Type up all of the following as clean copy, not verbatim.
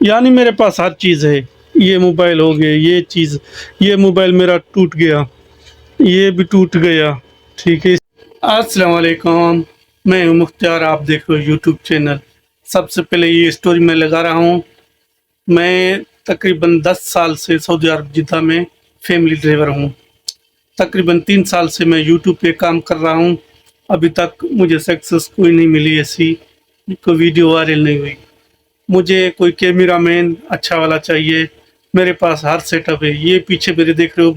यानी मेरे पास हर चीज़ है। ये मोबाइल हो गया, ये चीज़, ये मोबाइल मेरा टूट गया, ये भी टूट गया। ठीक है। अस्सलाम वालेकुम, मैं हूं मुख्तार, आप देख रहे हो यूट्यूब चैनल। सबसे पहले ये स्टोरी मैं लगा रहा हूँ। मैं तकरीबन 10 साल से सऊदी अरब जिद्दा में फैमिली ड्राइवर हूँ। तकरीबन 3 साल से मैं यूट्यूब पे काम कर रहा हूँ। अभी तक मुझे सक्सेस कोई नहीं मिली, ऐसी कोई वीडियो वायरल नहीं हुई। मुझे कोई कैमरा मैन अच्छा वाला चाहिए। मेरे पास हर सेटअप है। ये पीछे मेरे देख रहे हो,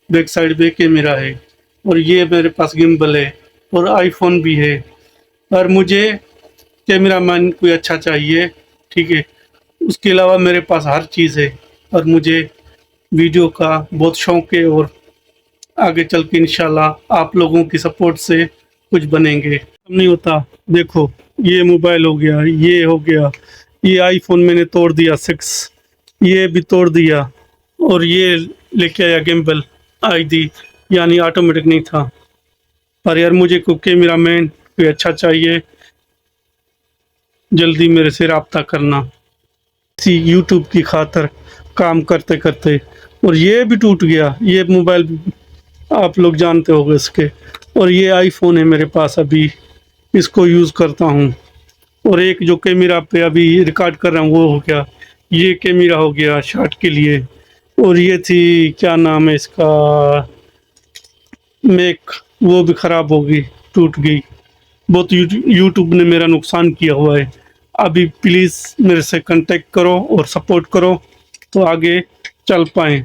बैक साइड पे कैमरा है, और ये मेरे पास गिम्बल है, और आईफोन भी है। और मुझे कैमरा मैन कोई अच्छा चाहिए, ठीक है। उसके अलावा मेरे पास हर चीज़ है, और मुझे वीडियो का बहुत शौक है, और आगे चल के इंशाल्लाह आप लोगों की सपोर्ट से कुछ बनेंगे। नहीं होता, देखो ये मोबाइल हो गया, ये हो गया, ये आईफोन मैंने तोड़ दिया 6, ये भी तोड़ दिया, और ये लेके आया गिम्बल आई दी, यानी ऑटोमेटिक नहीं था। पर यार मुझे कोई कैमरा मैन कोई अच्छा चाहिए, जल्दी मेरे से रब्ता करना इसी यूट्यूब की खातर काम करते करते। और ये भी टूट गया, ये मोबाइल आप लोग जानते होंगे इसके। और ये आईफोन है मेरे पास, अभी इसको यूज़ करता हूँ। और एक जो कैमरा पे अभी रिकॉर्ड कर रहा हूँ वो हो गया, ये कैमरा हो गया शॉट के लिए। और ये थी, क्या नाम है इसका, मैक, वो भी ख़राब हो गई, टूट गई। बहुत यूट्यूब ने मेरा नुकसान किया हुआ है। अभी प्लीज़ मेरे से कांटेक्ट करो और सपोर्ट करो, तो आगे चल पाएँ।